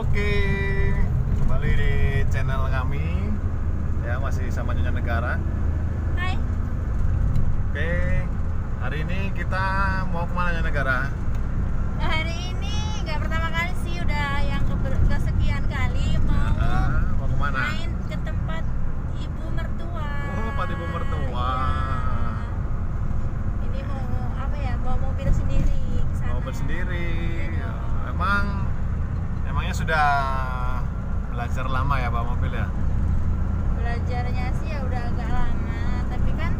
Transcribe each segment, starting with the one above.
Oke, kembali di channel kami ya, masih sama Nyonya Negara. Hai. Oke, hari ini kita mau kemana Nyonya Negara? Hari ini nggak pertama kali sih, udah yang kesekian kali mau Mau kemana? main ke tempat ibu mertua. Oh, tempat ibu mertua. Ini mau apa ya? Bawa mobil sendiri ke sana. Mau bersendiri. Iya. Emangnya sudah belajar lama ya bawa mobil ya? Belajarnya sih ya udah agak lama, tapi kan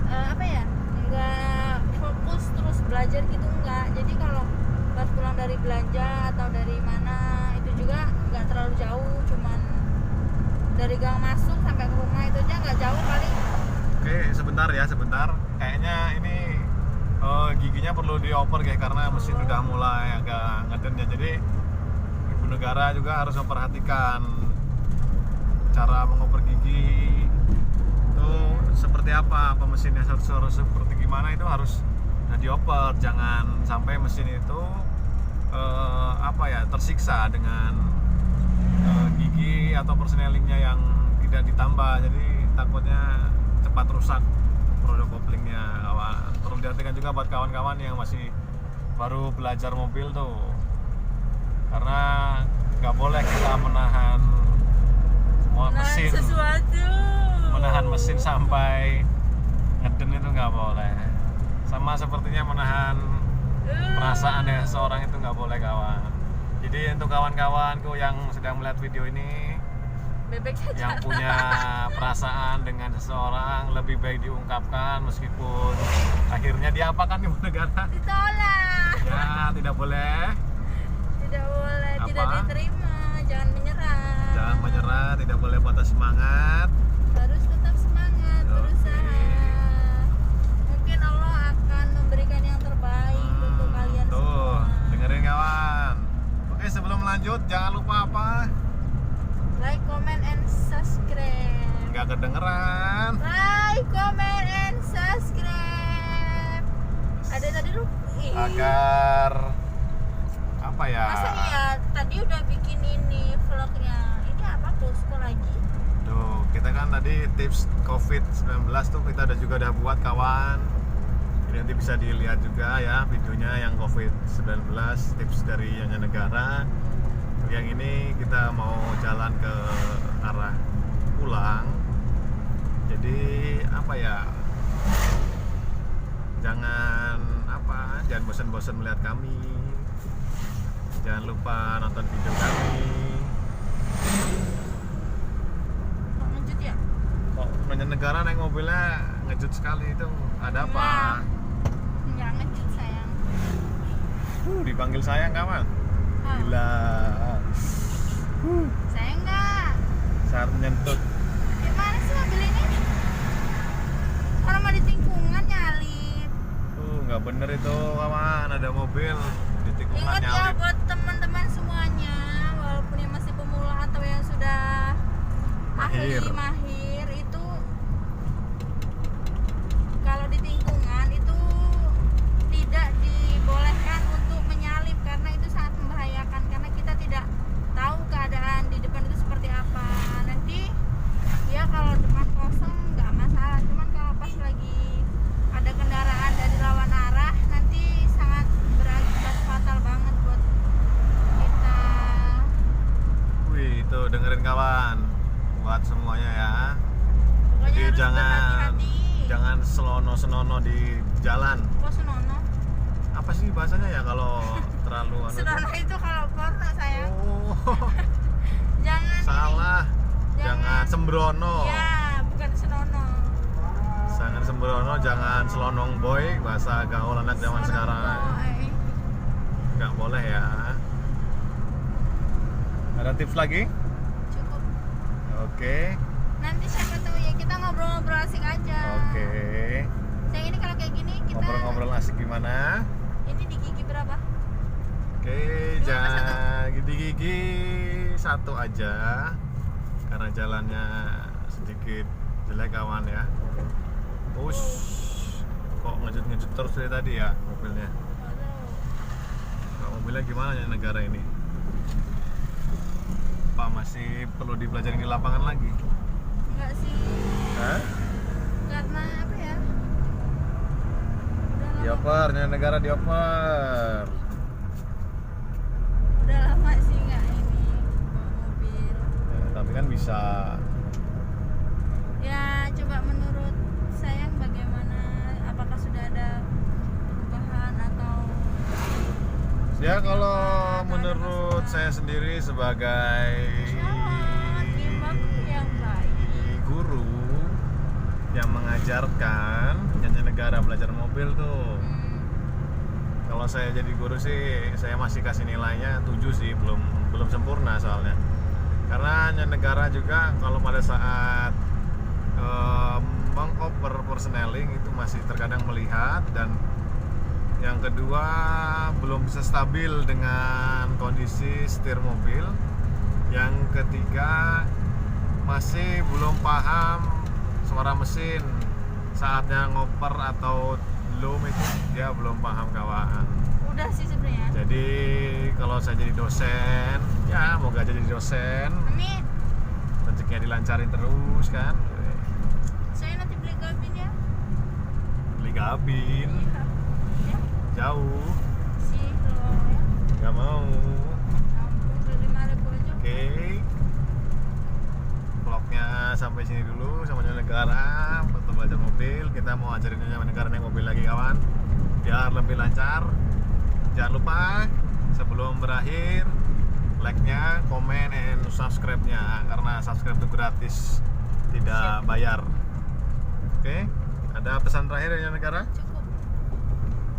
apa ya? Nggak fokus terus belajar gitu enggak. Jadi kalau pas pulang dari belanja atau dari mana itu juga nggak terlalu jauh, cuman dari gang masuk sampai ke rumah itu aja nggak jauh kali. Oke, sebentar ya, sebentar. Kayaknya ini giginya perlu dioper kayak karena mesin udah mulai agak ngeden ya. Jadi ibu negara juga harus memperhatikan cara mengoper gigi itu seperti apa mesinnya harus seperti gimana, itu harus dioper. Jangan sampai mesin itu tersiksa dengan gigi atau persenelingnya yang tidak ditambah, jadi takutnya cepat rusak produk koplingnya. Perlu diperhatikan juga buat kawan-kawan yang masih baru belajar mobil tuh, karena nggak boleh kita menahan mesin sampai ngeden, itu nggak boleh. Sama sepertinya menahan perasaan ya seorang itu nggak boleh, kawan. Jadi untuk kawan-kawanku yang sedang melihat video ini, Bebek saja. yang punya perasaan dengan seseorang, lebih baik diungkapkan meskipun akhirnya diapakan ibu negara. Ditolak. Ya, tidak boleh. Tidak boleh, Apa? tidak diterima. Jangan menyerah. Jangan menyerah, tidak boleh patah semangat. Harus tetap semangat, Oke. berusaha. Mungkin Allah akan memberikan yang terbaik untuk kalian Tuh, semua. dengerin kawan. Oke, sebelum lanjut jangan lupa apa? Like, comment, and subscribe. Nggak kedengeran. Like, comment, and subscribe. Ada tadi lu? Ih, Agar apa ya? masa iya tadi udah bikin ini vlognya. Ini apa, posko lagi? Tuh, kita kan tadi tips COVID-19 tuh kita juga udah buat, kawan. Ini nanti bisa dilihat juga ya videonya yang COVID-19, tips dari Nyonya Negara. Yang ini kita mau jalan ke arah pulang. Jadi apa ya? Jangan bosan-bosan melihat kami. Jangan lupa nonton video kami. Mau lanjut ya? Kok Nyonya Negara naik mobilnya ngejut sekali, itu ada apa? Nggak ngejut sayang. Dipanggil sayang, kawan. Ah, Gila. sayang nggak? Saat menyentuh. Gimana sih mobil ini? Orang mau di tikungan nyalip. Nggak bener itu, kawan. Ada mobil di tikungan Ingat ya nyalip. buat teman-teman semuanya, walaupun yang masih pemula atau yang sudah Mahir. mahir itu, kalau di tikungan itu tidak dibolehkan untuk menyalip karena itu sangat membahayakan, karena kita tidak tahu keadaan di depan itu seperti apa. Nanti ya kalau depan kosong nggak masalah, cuman kalau pas lagi ada kendaraan dari lawan arah nanti sangat berakibat fatal banget buat kita. Wih, itu dengerin kawan. Buat semuanya ya. Pokoknya Jadi harus jangan berhati-hati. senono-senono di jalan. Kok senono? Apa sih bahasanya ya kalau terlalu Senono itu kalau porno sayang. Oh, Jangan salah. Jangan sembrono. Ya, bukan senono. Jangan sembrono, jangan selonong boy, bahasa gaul anak zaman Senono, sekarang. boy. Nggak boleh ya. Ada tips lagi? Cukup. Oke. Nanti siapa tahu ya kita ngobrol-ngobrol asik aja. Oke. Sayang, ini kalau kayak gini kita Ngobrol-ngobrol asik gimana? ini di gigi berapa? Oke, Dua jangan gigi satu aja karena jalannya sedikit jelek, kawan ya. Ush, kok ngejut-ngejut terus dari tadi ya mobilnya. Nggak tahu. Kalau mobilnya gimana ya negara ini? Apa masih perlu dipelajari di lapangan lagi? Enggak sih, Hah? karena apa ya, udah lama, Dioper, Nyanyi Negara dioper. udah lama sih nggak ini bawa mobil. Tapi kan bisa. Ya coba menurut sayang bagaimana, apakah sudah ada perubahan atau Ya kalau atau ada menurut masalah? saya sendiri sebagai Imam yang baik. guru yang mengajarkan Nyanyi Negara belajar mobil tuh. Kalau saya jadi guru sih saya masih kasih nilainya 7 sih, belum sempurna soalnya. Karena Nyanyi Negara juga kalau pada saat mengoper personeling itu masih terkadang melihat, dan yang kedua belum bisa stabil dengan kondisi setir mobil. Yang ketiga masih belum paham suara mesin saatnya ngoper atau belum, itu dia belum paham kawan. Udah sih sebenarnya. Jadi kalau saya jadi dosen, ya moga jadi dosen, Amin. rezekinya dilancarin terus kan. Saya nanti beli gabin ya. Beli gabin Iya. Ya. jauh, Sih kalau ya. nggak mau. Ampun, beli 5.000 aja. Oke, vlognya sampai sini dulu sama Nyanyi Negara waktu belajar mobil. Kita mau ajarin Nyanyi Negara naik mobil lagi kawan, biar lebih lancar. Jangan lupa sebelum berakhir like-nya, komen, and subscribe-nya, karena subscribe itu gratis, tidak bayar. Oke, ada pesan terakhir dari Nyanyi Negara? Cukup.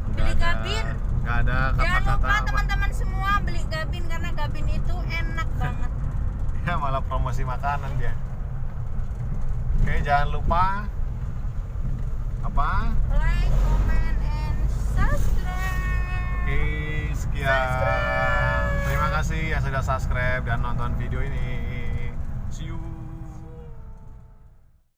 Nggak Beli ada- gabin. nggak ada Jangan kata-kata lupa apa. teman-teman semua beli gabin karena gabin itu enak banget. Ya malah promosi makanan dia. Oke, jangan lupa apa? Like, comment, and subscribe. Oke, sekian. Terima kasih yang sudah subscribe dan nonton video ini. See you.